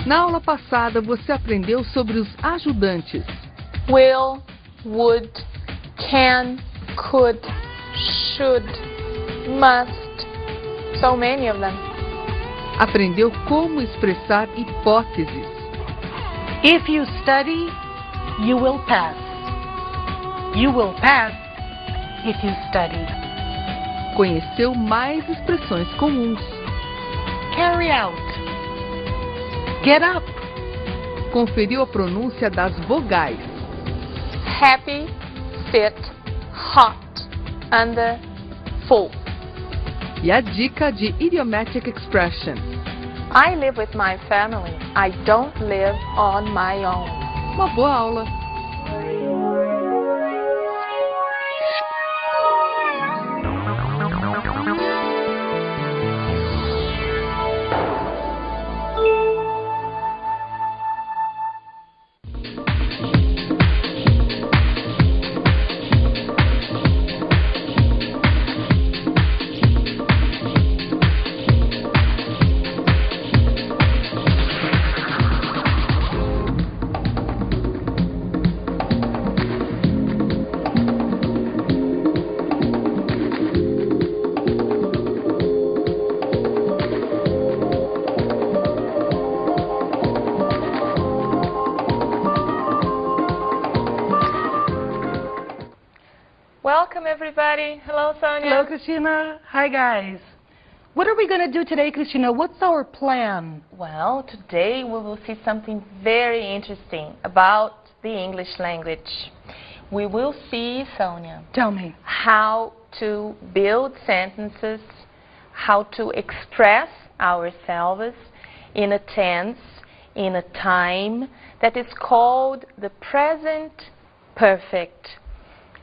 Na aula passada, você aprendeu sobre os ajudantes. Will, would, can, could, should, must. So many of them. Aprendeu como expressar hipóteses. If you study, you will pass. You will pass if you study. Conheceu mais expressões comuns. Carry out. Get up. Conferiu a pronúncia das vogais. Happy, fit, hot, under, full. E a dica de idiomatic expressions. I live with my family. I don't live on my own. Uma boa aula! Welcome everybody. Hello Sonia. Hello, Christina. Hi, guys. What are we going to do today, Christina? What's our plan? Well, today we will see something very interesting about the English language. We will see, Sonia, Tell me. how to build sentences, how to express ourselves in a tense, in a time that is called the present perfect.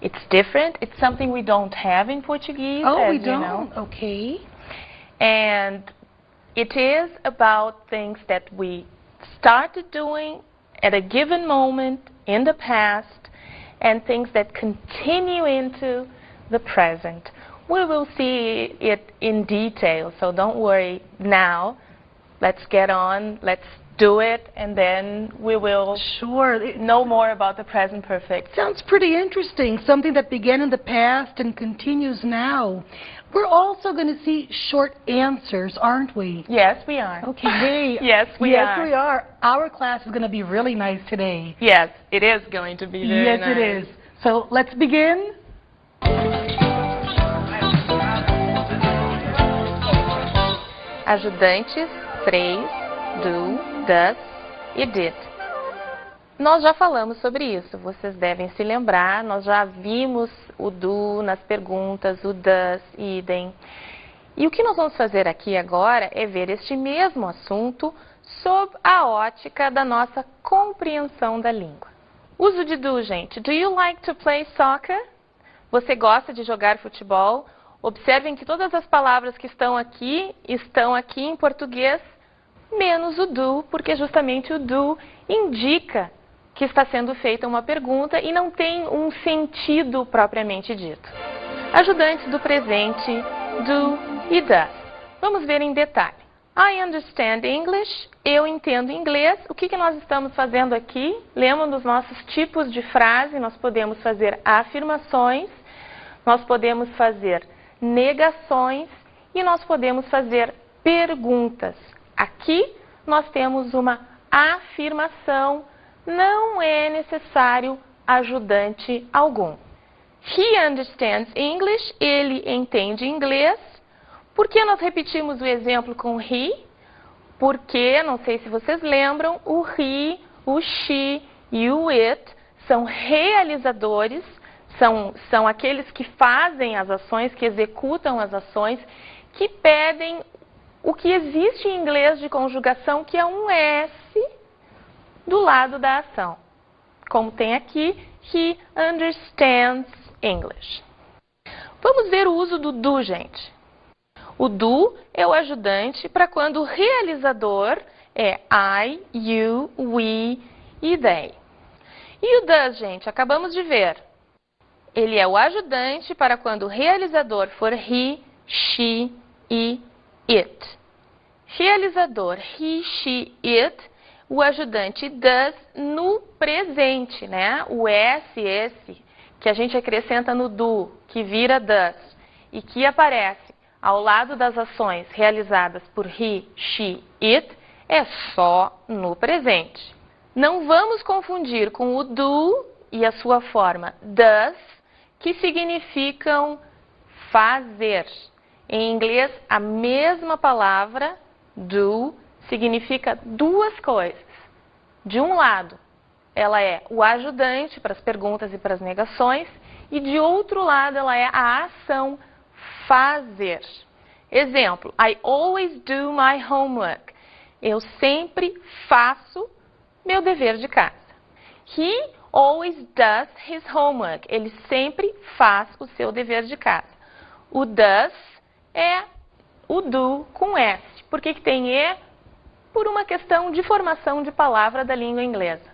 It's different. It's something we don't have in Portuguese, Oh, as we you don't? know. Okay. And it is about things that we started doing at a given moment in the past and things that continue into the present. We will see it in detail, so don't worry now. Let's get on, let's do it, and then we will Sure. It know more about the present perfect. sounds pretty interesting. Something that began in the past and continues now. We're also going to see short answers, aren't we? Yes, we are. Okay. Yes, we yes, are. we are. Our class is going to be really nice today. Yes, it is going to be very yes, nice. it is. So let's begin. Ajudantes, phrase, do, does e did. Nós já falamos sobre isso, vocês devem se lembrar, nós já vimos o do nas perguntas, o does, idem. E o que nós vamos fazer aqui agora é ver este mesmo assunto sob a ótica da nossa compreensão da língua. Uso de do, gente. Do you like to play soccer? Você gosta de jogar futebol? Observem que todas as palavras que estão aqui em português, menos o do, porque justamente o do indica que está sendo feita uma pergunta e não tem um sentido propriamente dito. Ajudantes do presente, do e does. Vamos ver em detalhe. I understand English, eu entendo inglês. O que nós estamos fazendo aqui? Lembram dos nossos tipos de frase? Nós podemos fazer afirmações, nós podemos fazer negações e nós podemos fazer perguntas. Aqui nós temos uma afirmação, não é necessário ajudante algum. He understands English, ele entende inglês. Por que nós repetimos o exemplo com he? Porque, não sei se vocês lembram, o he, o she e o it são realizadores, são aqueles que fazem as ações, que executam as ações, que pedem o que existe em inglês de conjugação, que é um S do lado da ação. Como tem aqui, he understands English. Vamos ver o uso do do, gente. O do é o ajudante para quando o realizador é I, you, we e they. E o does, gente, acabamos de ver. Ele é o ajudante para quando o realizador for he, she e it. Realizador he, she, it o ajudante does no presente, né? O S, esse, que a gente acrescenta no do, que vira does, e que aparece ao lado das ações realizadas por he, she, it, é só no presente. Não vamos confundir com o do e a sua forma does, que significam fazer. Em inglês, a mesma palavra, do, significa duas coisas. De um lado, ela é o ajudante para as perguntas e para as negações, e de outro lado, ela é a ação fazer. Exemplo, I always do my homework. Eu sempre faço meu dever de casa. He always does his homework. Ele sempre faz o seu dever de casa. O does é o do com S. Por que tem E? Por uma questão de formação de palavra da língua inglesa.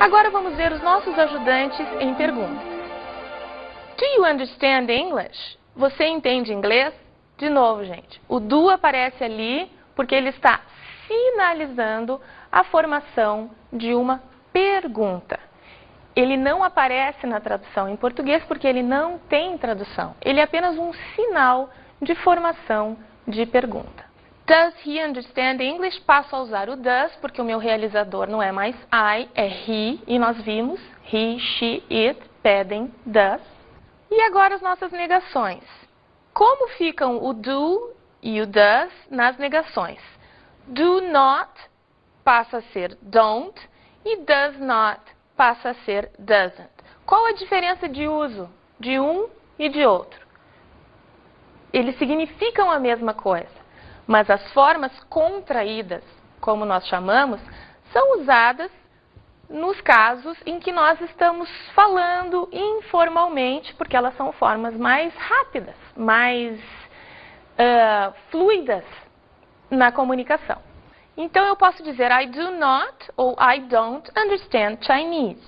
Agora vamos ver os nossos ajudantes em perguntas. Do you understand English? Você entende inglês? De novo, gente, o do aparece ali porque ele está sinalizando a formação de uma pergunta. Ele não aparece na tradução em português porque ele não tem tradução. Ele é apenas um sinal de formação de pergunta. Does he understand English? Passo a usar o does porque o meu realizador não é mais I, é he. E nós vimos he, she, it, pedem does. E agora as nossas negações. Como ficam o do e o does nas negações? Do not passa a ser don't e does not passa a ser doesn't. Qual a diferença de uso de um e de outro? Eles significam a mesma coisa, mas as formas contraídas, como nós chamamos, são usadas nos casos em que nós estamos falando informalmente, porque elas são formas mais rápidas, mais fluidas na comunicação. Então, eu posso dizer I do not ou I don't understand Chinese.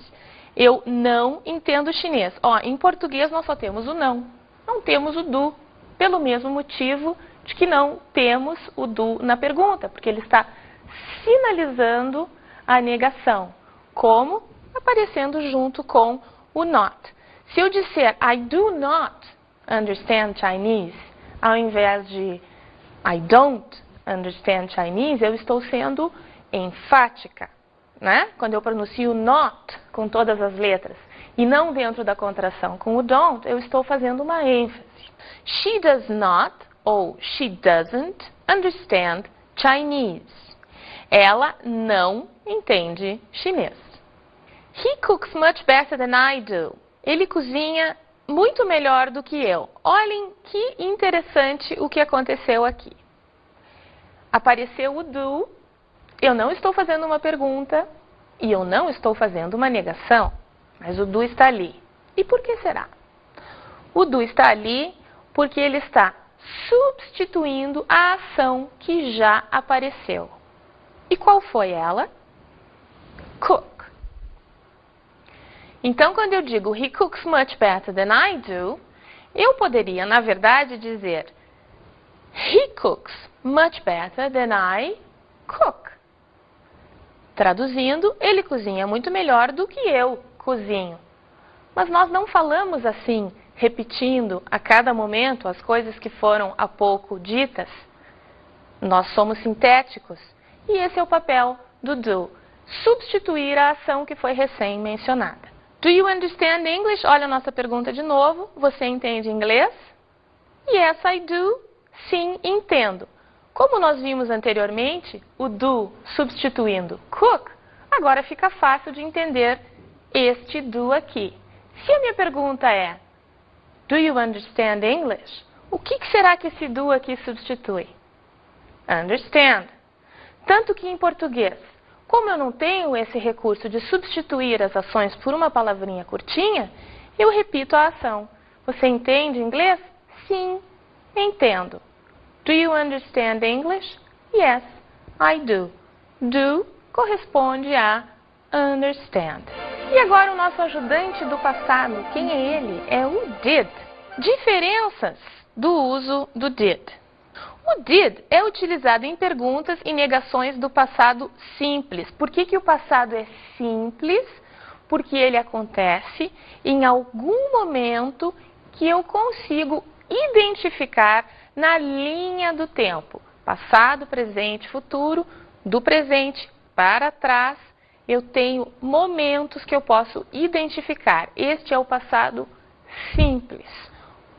Eu não entendo chinês. Em português, nós só temos o não. Não temos o do, pelo mesmo motivo de que não temos o do na pergunta, porque ele está sinalizando a negação, como aparecendo junto com o not. Se eu disser I do not understand Chinese, ao invés de I don't understand Chinese, eu estou sendo enfática, né? Quando eu pronuncio not com todas as letras e não dentro da contração com o don't, eu estou fazendo uma ênfase. She does not ou she doesn't understand Chinese. Ela não entende chinês. He cooks much better than I do. Ele cozinha muito melhor do que eu. Olhem que interessante o que aconteceu aqui. Apareceu o do, eu não estou fazendo uma pergunta e eu não estou fazendo uma negação, mas o do está ali. E por que será? O do está ali porque ele está substituindo a ação que já apareceu. E qual foi ela? Cook. Então, quando eu digo he cooks much better than I do, eu poderia, na verdade, dizer he cooks much better than I cook. Traduzindo, ele cozinha muito melhor do que eu cozinho. Mas nós não falamos assim, repetindo a cada momento as coisas que foram há pouco ditas. Nós somos sintéticos e esse é o papel do do, substituir a ação que foi recém-mencionada. Do you understand English? Olha a nossa pergunta de novo. Você entende inglês? Yes, I do. Sim, entendo. Como nós vimos anteriormente, o do substituindo cook, agora fica fácil de entender este do aqui. Se a minha pergunta é do you understand English? O que será que esse do aqui substitui? Understand. Tanto que em português, como eu não tenho esse recurso de substituir as ações por uma palavrinha curtinha, eu repito a ação. Você entende inglês? Sim, entendo. Do you understand English? Yes, I do. Do corresponde a understand. E agora o nosso ajudante do passado, quem é ele? É o did. Diferenças do uso do did. O did é utilizado em perguntas e negações do passado simples. Por que o passado é simples? Porque ele acontece em algum momento que eu consigo identificar na linha do tempo. Passado, presente, futuro, do presente para trás, eu tenho momentos que eu posso identificar. Este é o passado simples.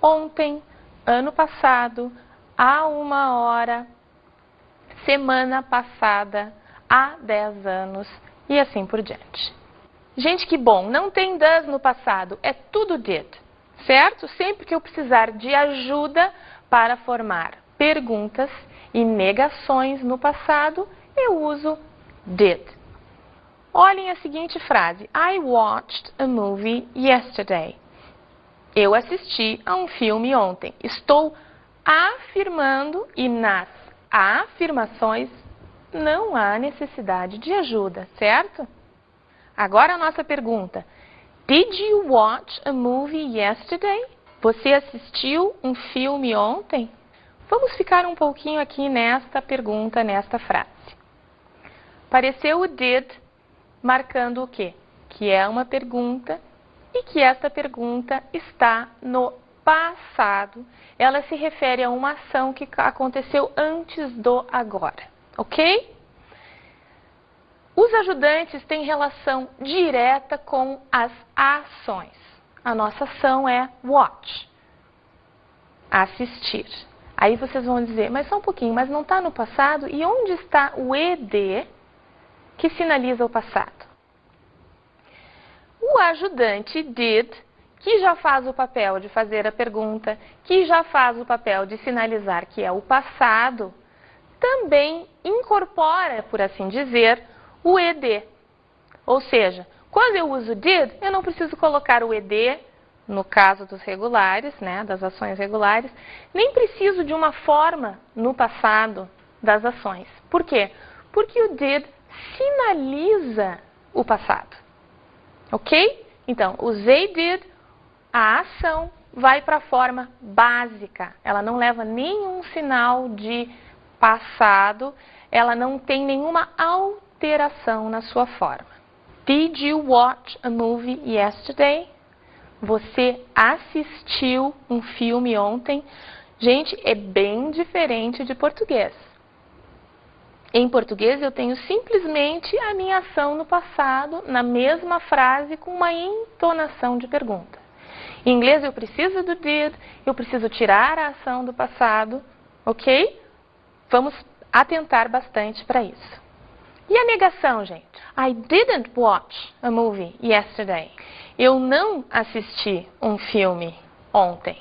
Ontem, ano passado, há 1 hora, semana passada, há 10 anos e assim por diante. Gente, que bom, não tem does no passado, é tudo did, certo? Sempre que eu precisar de ajuda para formar perguntas e negações no passado, eu uso did. Olhem a seguinte frase, I watched a movie yesterday. Eu assisti a um filme ontem. Estou afirmando e nas afirmações não há necessidade de ajuda, certo? Agora a nossa pergunta. Did you watch a movie yesterday? Você assistiu um filme ontem? Vamos ficar um pouquinho aqui nesta pergunta, nesta frase. Apareceu o did marcando o quê? Que é uma pergunta e que esta pergunta está no passado. Ela se refere a uma ação que aconteceu antes do agora, ok? Os ajudantes têm relação direta com as ações. A nossa ação é watch, assistir. Aí vocês vão dizer, mas só um pouquinho, mas não está no passado? E onde está o ED que sinaliza o passado? O ajudante did, que já faz o papel de fazer a pergunta, que já faz o papel de sinalizar que é o passado, também incorpora, por assim dizer, o ED. Ou seja, quando eu uso did, eu não preciso colocar o ED, no caso dos regulares, né, das ações regulares, nem preciso de uma forma no passado das ações. Por quê? Porque o did sinaliza o passado. Ok? Então, usei did, a ação vai para a forma básica. Ela não leva nenhum sinal de passado, ela não tem nenhuma alteração na sua forma. Did you watch a movie yesterday? Você assistiu um filme ontem? Gente, é bem diferente de português. Em português, eu tenho simplesmente a minha ação no passado, na mesma frase, com uma entonação de pergunta. Em inglês, eu preciso do did, eu preciso tirar a ação do passado, ok? Vamos atentar bastante para isso. E a negação, gente? I didn't watch a movie yesterday. Eu não assisti um filme ontem.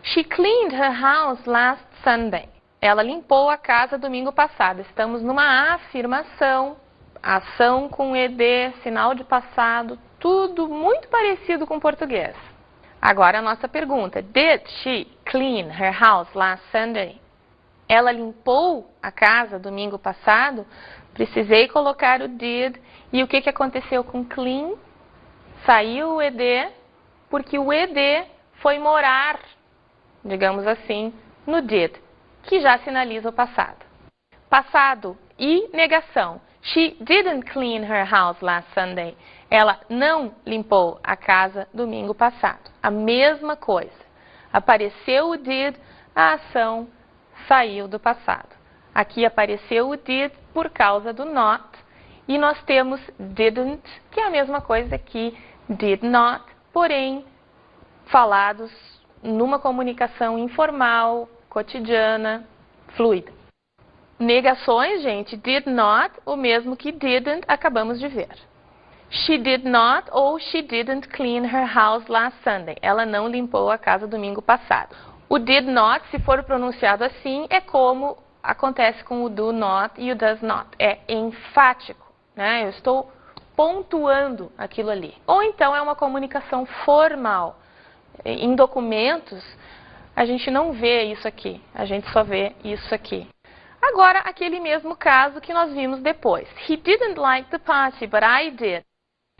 She cleaned her house last Sunday. Ela limpou a casa domingo passado. Estamos numa afirmação, ação com ED, sinal de passado, tudo muito parecido com o português. Agora a nossa pergunta. Did she clean her house last Sunday? Ela limpou a casa domingo passado? Precisei colocar o did. E o que aconteceu com clean? Saiu o ED, porque o ED foi morar, digamos assim, no did, que já sinaliza o passado. Passado e negação. She didn't clean her house last Sunday. Ela não limpou a casa domingo passado. A mesma coisa. Apareceu o did, a ação saiu do passado. Aqui apareceu o did por causa do not. E nós temos didn't, que é a mesma coisa que did not, porém falados numa comunicação informal, cotidiana, fluida. Negações, gente, did not, o mesmo que didn't, acabamos de ver. She did not ou she didn't clean her house last Sunday. Ela não limpou a casa domingo passado. O did not, se for pronunciado assim, é como acontece com o do not e o does not. É enfático, né? Eu estou pontuando aquilo ali. Ou então é uma comunicação formal. Em documentos, a gente não vê isso aqui, a gente só vê isso aqui. Agora, aquele mesmo caso que nós vimos depois. He didn't like the party, but I did.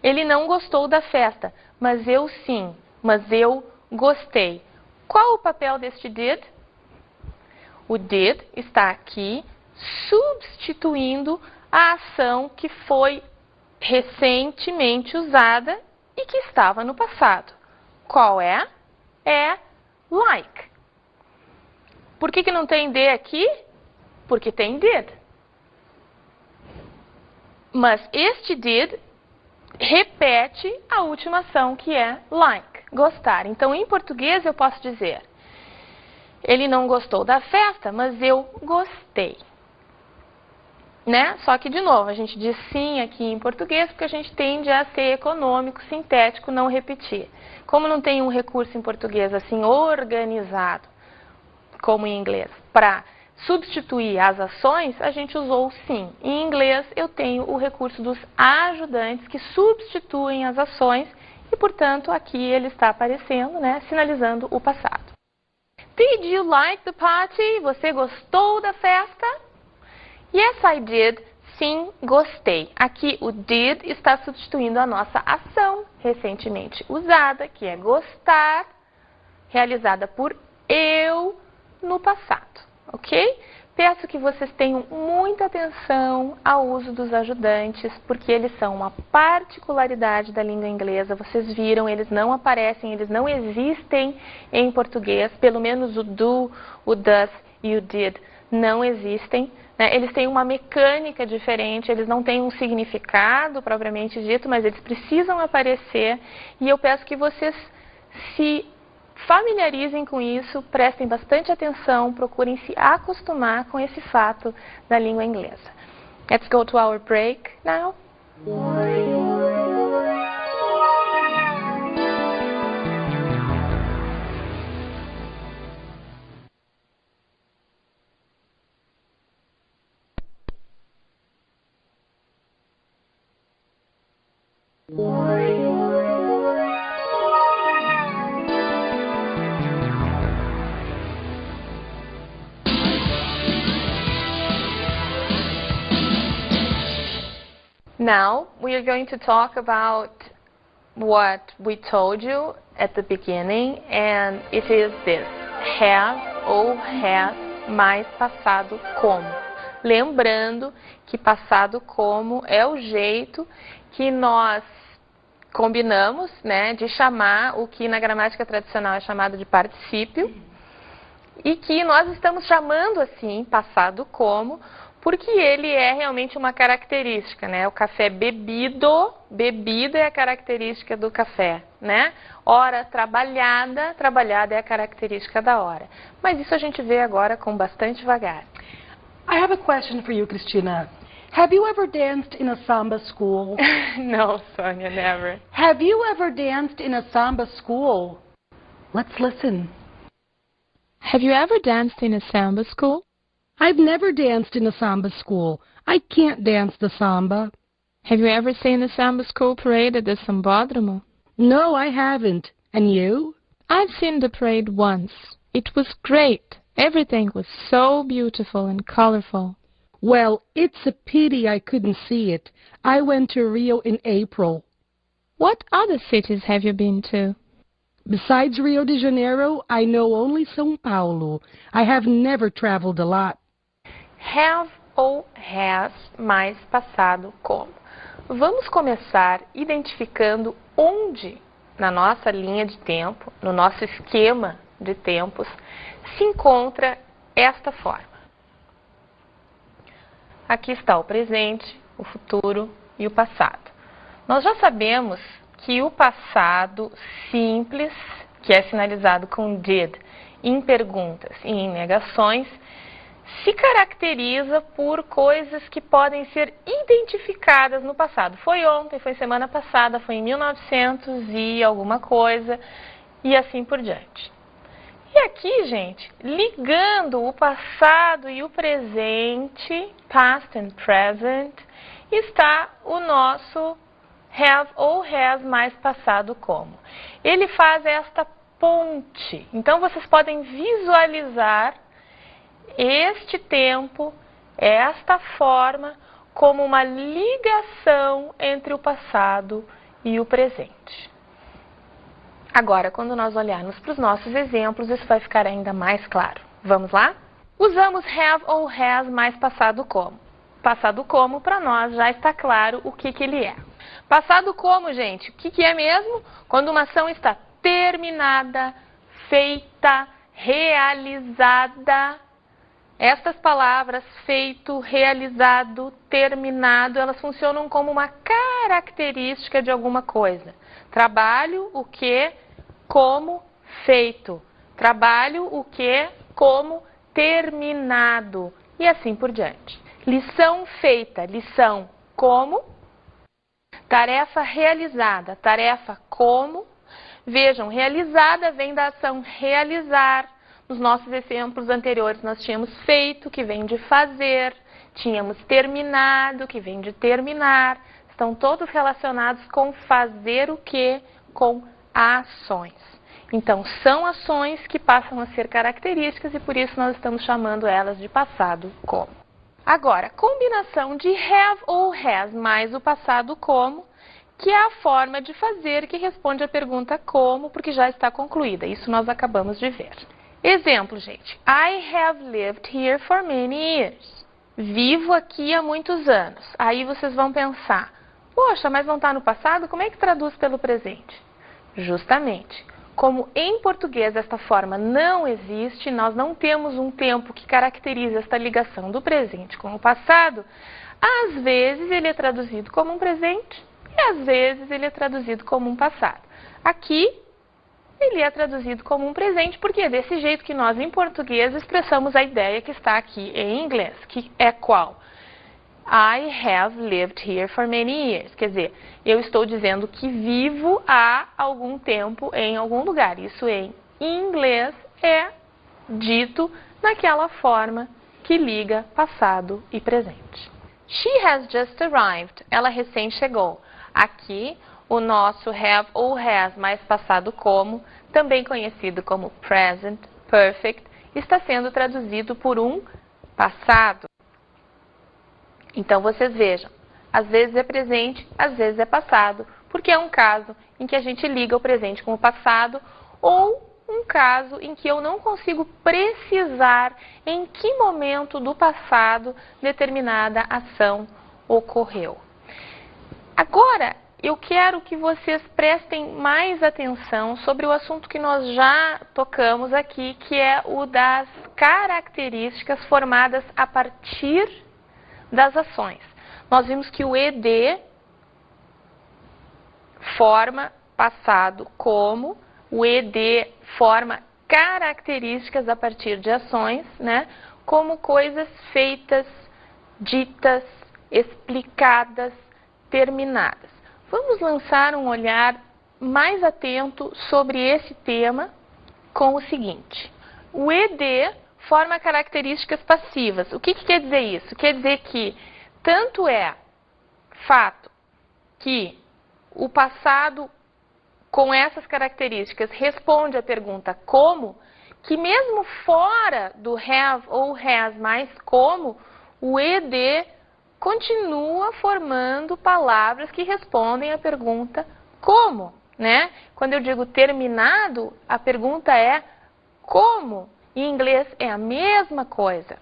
Ele não gostou da festa, mas eu sim, mas eu gostei. Qual o papel deste did? O did está aqui substituindo a ação que foi recentemente usada e que estava no passado. Qual é? É like. Por que não tem D aqui? Porque tem did. Mas este did repete a última ação, que é like, gostar. Então, em português, eu posso dizer: ele não gostou da festa, mas eu gostei. Né? Só que, de novo, a gente diz sim aqui em português porque a gente tende a ser econômico, sintético, não repetir. Como não tem um recurso em português assim organizado, como em inglês, para substituir as ações, a gente usou o sim. Em inglês, eu tenho o recurso dos ajudantes que substituem as ações e, portanto, aqui ele está aparecendo, né, sinalizando o passado. Did you like the party? Você gostou da festa? Yes, I did. Sim, gostei. Aqui o did está substituindo a nossa ação recentemente usada, que é gostar, realizada por eu no passado, ok? Peço que vocês tenham muita atenção ao uso dos ajudantes, porque eles são uma particularidade da língua inglesa. Vocês viram, eles não aparecem, eles não existem em português, pelo menos o do, o does e o did não existem. Eles têm uma mecânica diferente, eles não têm um significado propriamente dito, mas eles precisam aparecer. E eu peço que vocês se familiarizem com isso, prestem bastante atenção, procurem se acostumar com esse fato da língua inglesa. Let's go to our break now. Now, we are going to talk about what we told you at the beginning, and it is this: have ou has mais passado como. Lembrando que passado como é o jeito que nós combinamos, né, de chamar o que na gramática tradicional é chamado de particípio, e que nós estamos chamando assim, passado como, porque ele é realmente uma característica, né? O café bebido, bebida é a característica do café, né? Hora trabalhada, trabalhada é a característica da hora. Mas isso a gente vê agora com bastante vagar. I have a question for you, Cristina. Have you ever danced in a samba school? No, Sonia, never. Have you ever danced in a samba school? Let's listen. Have you ever danced in a samba school? I've never danced in a samba school. I can't dance the samba. Have you ever seen the samba school parade at the Sambódromo? No, I haven't. And you? I've seen the parade once. It was great. Everything was so beautiful and colorful. Well, it's a pity I couldn't see it. I went to Rio in April. What other cities have you been to? Besides Rio de Janeiro, I know only São Paulo. I have never traveled a lot. Have ou has mais passado como. Vamos começar identificando onde na nossa linha de tempo, no nosso esquema de tempos, se encontra esta forma. Aqui está o presente, o futuro e o passado. Nós já sabemos que o passado simples, que é sinalizado com did, em perguntas e em negações, se caracteriza por coisas que podem ser identificadas no passado. Foi ontem, foi semana passada, foi em 1900 e alguma coisa, e assim por diante. E aqui, gente, ligando o passado e o presente, past and present, está o nosso have ou has mais passado como. Ele faz esta ponte. Então, vocês podem visualizar este tempo, esta forma, como uma ligação entre o passado e o presente. Agora, quando nós olharmos para os nossos exemplos, isso vai ficar ainda mais claro. Vamos lá? Usamos have ou has mais passado como. Passado como, para nós, já está claro o que ele é. Passado como, gente, o que é mesmo? Quando uma ação está terminada, feita, realizada. Estas palavras, feito, realizado, terminado, elas funcionam como uma característica de alguma coisa. Trabalho, o que, como, feito. Trabalho, o que, como, terminado. E assim por diante. Lição feita, lição como. Tarefa realizada, tarefa como. Vejam, realizada vem da ação realizar. Nos nossos exemplos anteriores nós tínhamos feito, que vem de fazer. Tínhamos terminado, que vem de terminar. Estão todos relacionados com fazer o que? Com ações. Então, são ações que passam a ser características e por isso nós estamos chamando elas de passado como. Agora, combinação de have ou has mais o passado como, que é a forma de fazer que responde a pergunta como, porque já está concluída. Isso nós acabamos de ver. Exemplo, gente. I have lived here for many years. Vivo aqui há muitos anos. Aí vocês vão pensar, poxa, mas não está no passado? Como é que traduz pelo presente? Justamente. Como em português esta forma não existe, nós não temos um tempo que caracteriza esta ligação do presente com o passado, às vezes ele é traduzido como um presente e às vezes ele é traduzido como um passado. Aqui ele é traduzido como um presente porque é desse jeito que nós em português expressamos a ideia que está aqui em inglês, que é qual? I have lived here for many years. Quer dizer, eu estou dizendo que vivo há algum tempo em algum lugar. Isso em inglês é dito naquela forma que liga passado e presente. She has just arrived. Ela recém chegou. Aqui, o nosso have ou has mais passado como, também conhecido como present perfect, está sendo traduzido por um passado. Então, vocês vejam, às vezes é presente, às vezes é passado, porque é um caso em que a gente liga o presente com o passado ou um caso em que eu não consigo precisar em que momento do passado determinada ação ocorreu. Agora, eu quero que vocês prestem mais atenção sobre o assunto que nós já tocamos aqui, que é o das características formadas a partir das ações. Nós vimos que o ED forma passado como, o ED forma características a partir de ações, né? Como coisas feitas, ditas, explicadas, terminadas. Vamos lançar um olhar mais atento sobre esse tema com o seguinte. O ED forma características passivas. O que quer dizer isso? Quer dizer que tanto é fato que o passado com essas características responde à pergunta como, que mesmo fora do have ou has mais como, o ED continua formando palavras que respondem à pergunta como, né? Quando eu digo terminado, a pergunta é como? Em inglês é a mesma coisa.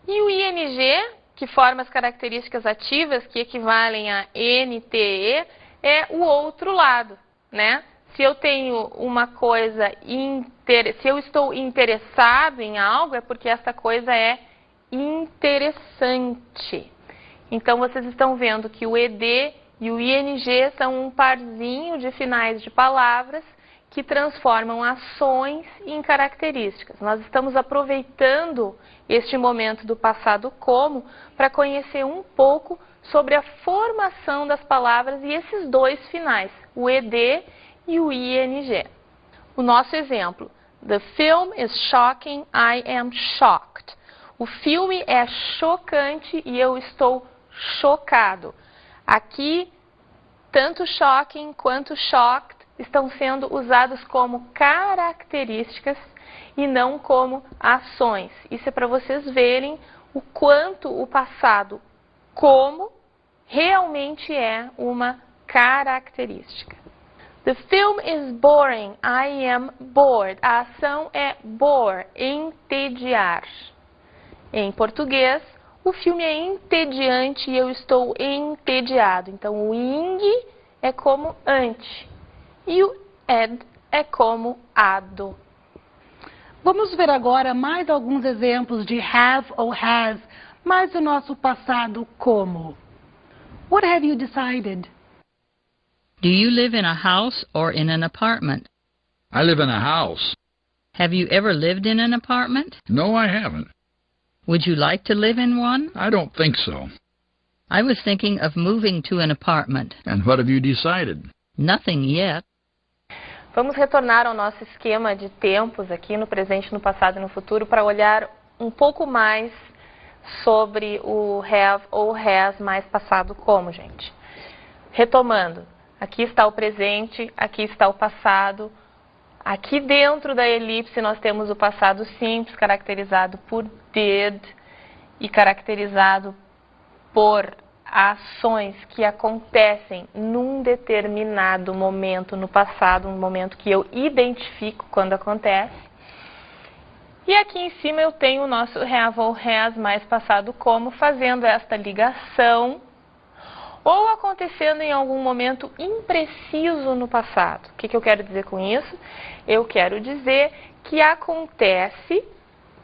E o ING, que forma as características ativas, que equivalem a NTE, é o outro lado, né? Se eu tenho uma coisa, se eu estou interessado em algo, é porque essa coisa é interessante. Então, vocês estão vendo que o ED e o ING são um parzinho de finais de palavras que transformam ações em características. Nós estamos aproveitando este momento do passado como para conhecer um pouco sobre a formação das palavras e esses dois finais, o ED e o ING. O nosso exemplo, the film is shocking, I am shocked. O filme é chocante e eu estou chocado. Aqui, tanto shocking quanto shocked estão sendo usados como características e não como ações. Isso é para vocês verem o quanto o passado como realmente é uma característica. The film is boring, I am bored. A ação é bore, entediar. em português, o filme é entediante e eu estou entediado. Então, o ing é como ante e o ed é como ado. Vamos ver agora mais alguns exemplos de have ou has, mas o nosso passado como. What have you decided? Do you live in a house or in an apartment? I live in a house. Have you ever lived in an apartment? No, I haven't. Would you like to live in one? I don't think so. I was thinking of moving to an apartment. And what have you decided? Nothing yet. Vamos retornar ao nosso esquema de tempos aqui no presente, no passado e no futuro para olhar um pouco mais sobre o have ou has mais passado como, gente. Retomando, aqui está o presente, aqui está o passado. Aqui dentro da elipse nós temos o passado simples, caracterizado por did e caracterizado por ações que acontecem num determinado momento no passado, um momento que eu identifico quando acontece. E aqui em cima eu tenho o nosso have ou has mais passado como, fazendo esta ligação ou acontecendo em algum momento impreciso no passado. O que eu quero dizer com isso? Eu quero dizer que acontece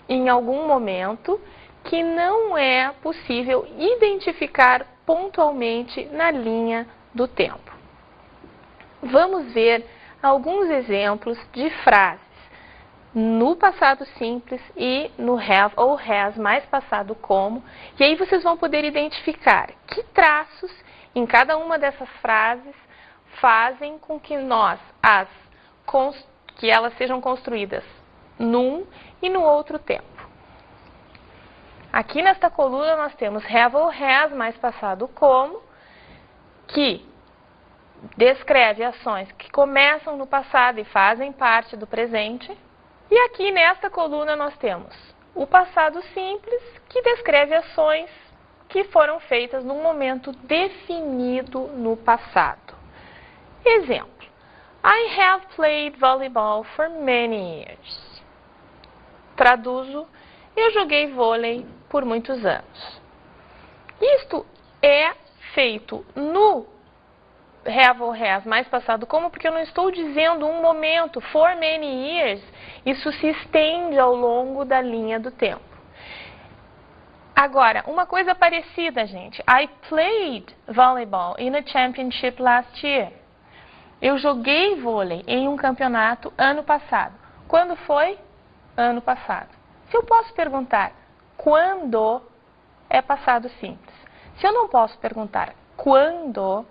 em algum momento que não é possível identificar pontualmente na linha do tempo. Vamos ver alguns exemplos de frases no passado simples e no have ou has mais passado como, e aí vocês vão poder identificar que traços em cada uma dessas frases fazem com que que elas sejam construídas num e no outro tempo. Aqui nesta coluna nós temos have ou has mais passado como, que descreve ações que começam no passado e fazem parte do presente. E aqui nesta coluna nós temos o passado simples, que descreve ações que foram feitas num momento definido no passado. Exemplo: I have played volleyball for many years. Traduzo: eu joguei vôlei por muitos anos. Isto é feito no have ou has mais passado como, porque eu não estou dizendo um momento, for many years. Isso se estende ao longo da linha do tempo. Agora, uma coisa parecida, gente. I played volleyball in a championship last year. Eu joguei vôlei em um campeonato ano passado. Quando foi? Ano passado. Se eu posso perguntar quando, é passado simples. Se eu não posso perguntar quando,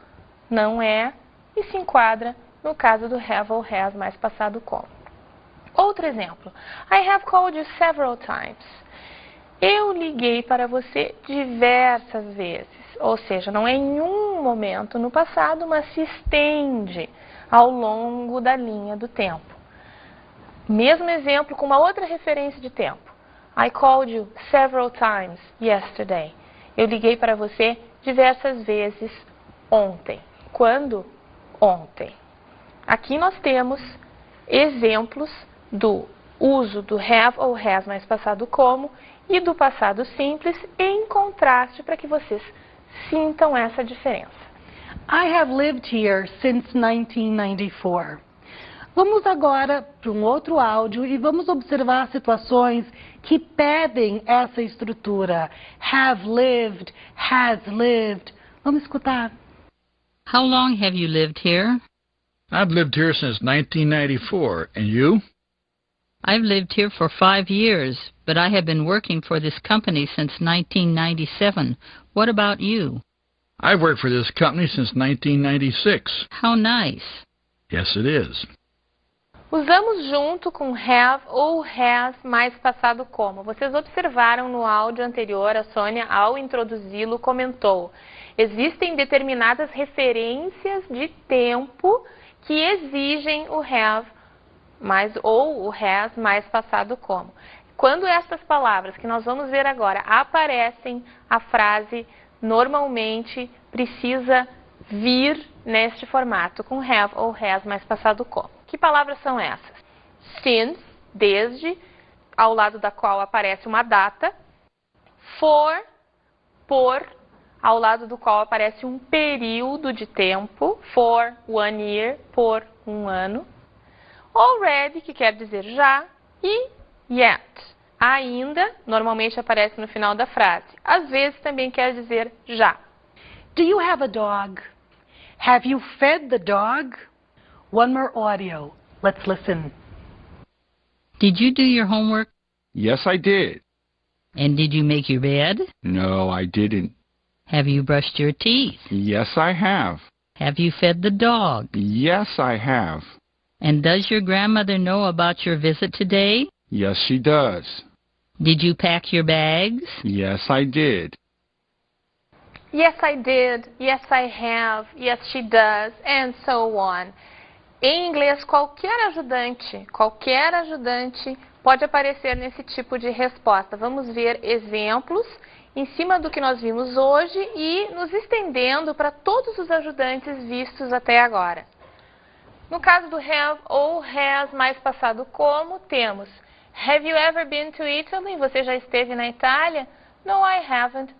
não é e se enquadra no caso do have ou has mais passado como. Outro exemplo. I have called you several times. Eu liguei para você diversas vezes. Ou seja, não é em um momento no passado, mas se estende ao longo da linha do tempo. Mesmo exemplo com uma outra referência de tempo. I called you several times yesterday. Eu liguei para você diversas vezes ontem. Quando? Ontem. Aqui nós temos exemplos do uso do have ou has mais passado como e do passado simples em contraste para que vocês sintam essa diferença. I have lived here since 1994. Vamos agora para um outro áudio e vamos observar situações que pedem essa estrutura. Have lived, has lived. Vamos escutar. How long have you lived here? I've lived here since 1994. And you? I've lived here for 5 years, but I have been working for this company since 1997. What about you? I've worked for this company since 1996. How nice. Yes, it is. Usamos junto com have ou has mais passado como. Vocês observaram no áudio anterior, a Sônia, ao introduzi-lo, comentou: existem determinadas referências de tempo que exigem o have ou o has mais passado como. Quando estas palavras que nós vamos ver agora aparecem, a frase normalmente precisa vir neste formato, com have ou has mais passado como. Que palavras são essas? Since, desde, ao lado da qual aparece uma data, For, por, ao lado do qual aparece um período de tempo. For 1 year, por 1 ano. Already, que quer dizer já, e yet, ainda, normalmente aparece no final da frase. Às vezes também quer dizer já. Do you have a dog? Have you fed the dog? One more audio. Let's listen. Did you do your homework? Yes, I did. And did you make your bed? No, I didn't. Have you brushed your teeth? Yes, I have. Have you fed the dog? Yes, I have. And does your grandmother know about your visit today? Yes, she does. Did you pack your bags? Yes, I did. Yes, I did. Yes, I have. Yes, she does. And so on. Em inglês, qualquer ajudante pode aparecer nesse tipo de resposta. Vamos ver exemplos em cima do que nós vimos hoje e nos estendendo para todos os ajudantes vistos até agora. No caso do have ou has mais passado como, temos Have you ever been to Italy? Você já esteve na Itália? No, I haven't.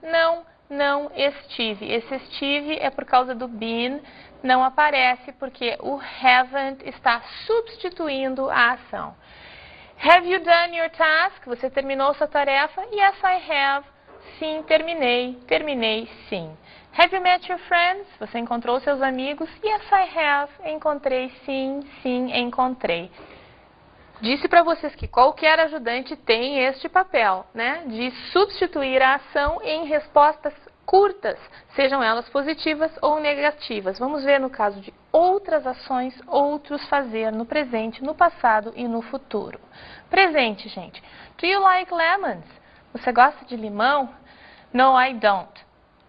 Não estive. Esse estive é por causa do been, não aparece porque o haven't está substituindo a ação. Have you done your task? Você terminou sua tarefa? Yes, I have. Sim, terminei sim. Have you met your friends? Você encontrou seus amigos? Yes, I have. Encontrei sim, encontrei. Disse para vocês que qualquer ajudante tem este papel, né? De substituir a ação em respostas curtas, sejam elas positivas ou negativas. Vamos ver no caso de outras ações, outros fazer no presente, no passado e no futuro. Presente, gente. Do you like lemons? Você gosta de limão? No, I don't.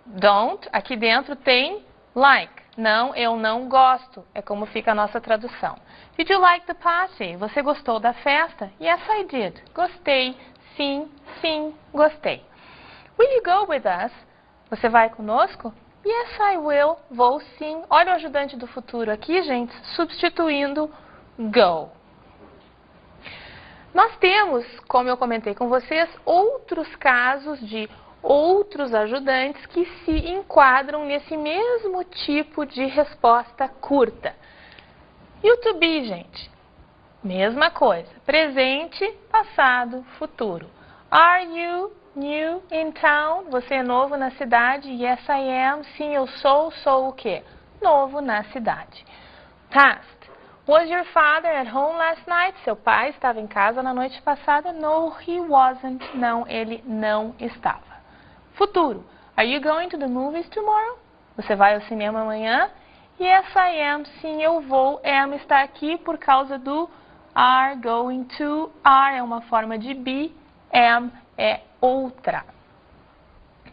Don't, aqui dentro tem like. Não, eu não gosto. É como fica a nossa tradução. Did you like the party? Você gostou da festa? Yes, I did. Gostei. Sim, gostei. Will you go with us? Você vai conosco? Yes, I will. Vou sim. Olha o ajudante do futuro aqui, gente, substituindo go. Nós temos, como eu comentei com vocês, outros casos de outros ajudantes que se enquadram nesse mesmo tipo de resposta curta. E o to be, gente? Mesma coisa. Presente, passado, futuro. Are you new in town? Você é novo na cidade? Yes, I am. Sim, eu sou. Sou o quê? Novo na cidade. Past. Was your father at home last night? Seu pai estava em casa na noite passada? No, he wasn't. Não, ele não estava. Futuro. Are you going to the movies tomorrow? Você vai ao cinema amanhã? Yes, I am. Sim, eu vou. Am está aqui por causa do are going to. Are é uma forma de be. Am é outra.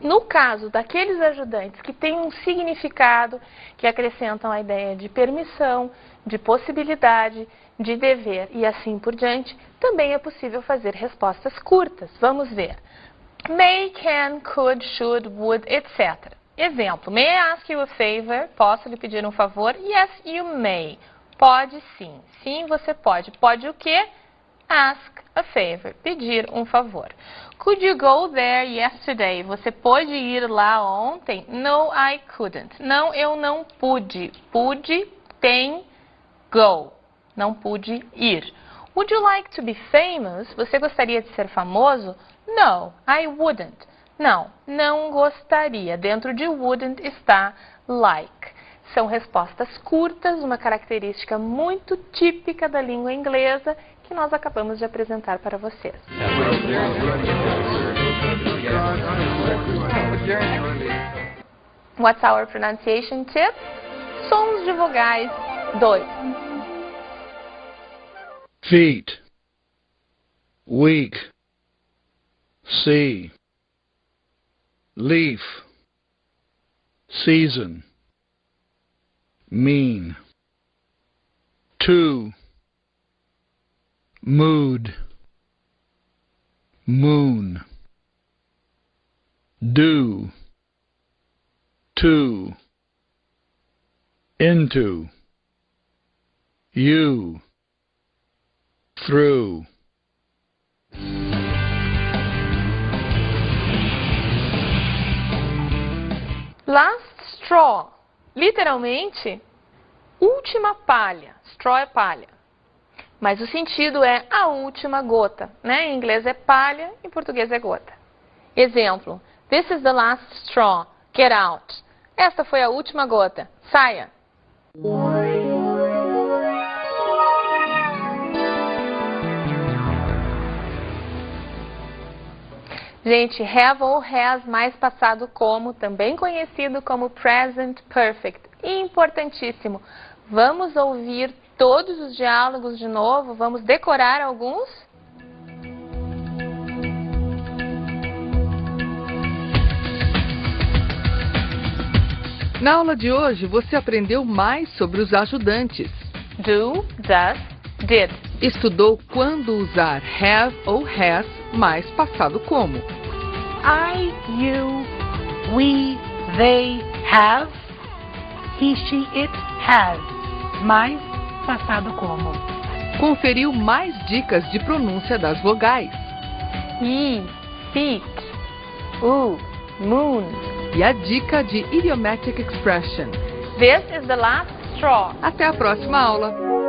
No caso daqueles ajudantes que têm um significado, que acrescentam a ideia de permissão, de possibilidade, de dever e assim por diante, também é possível fazer respostas curtas. Vamos ver. May, can, could, should, would, etc. Exemplo. May I ask you a favor? Posso lhe pedir um favor? Yes, you may. Pode sim. Sim, você pode. Pode o quê? Ask a favor. Pedir um favor. Could you go there yesterday? Você pôde ir lá ontem? No, I couldn't. Não, eu não pude. Pude tem go. Não pude ir. Would you like to be famous? Você gostaria de ser famoso? No, I wouldn't. Não, não gostaria. Dentro de wouldn't está like. São respostas curtas, uma característica muito típica da língua inglesa que nós acabamos de apresentar para vocês. What's our pronunciation tip? Sons de vogais 2. Feet, week, see, leaf, season, mean, to, mood, moon, do, to, into, you, through. Last straw, literalmente, última palha. Straw é palha. Mas o sentido é a última gota, né? Em inglês é palha, em português é gota. Exemplo, this is the last straw, get out. Esta foi a última gota, saia. Gente, have ou has mais passado como, também conhecido como present perfect. Importantíssimo. Vamos ouvir todos os diálogos de novo? Vamos decorar alguns? Na aula de hoje, você aprendeu mais sobre os ajudantes. Do, does, did. Estudou quando usar have ou has mais passado como. I, you, we, they have. He, she, it has. Mais passado como. Conferiu mais dicas de pronúncia das vogais. He, feet, moon. E a dica de idiomatic expression. This is the last straw. Até a próxima aula!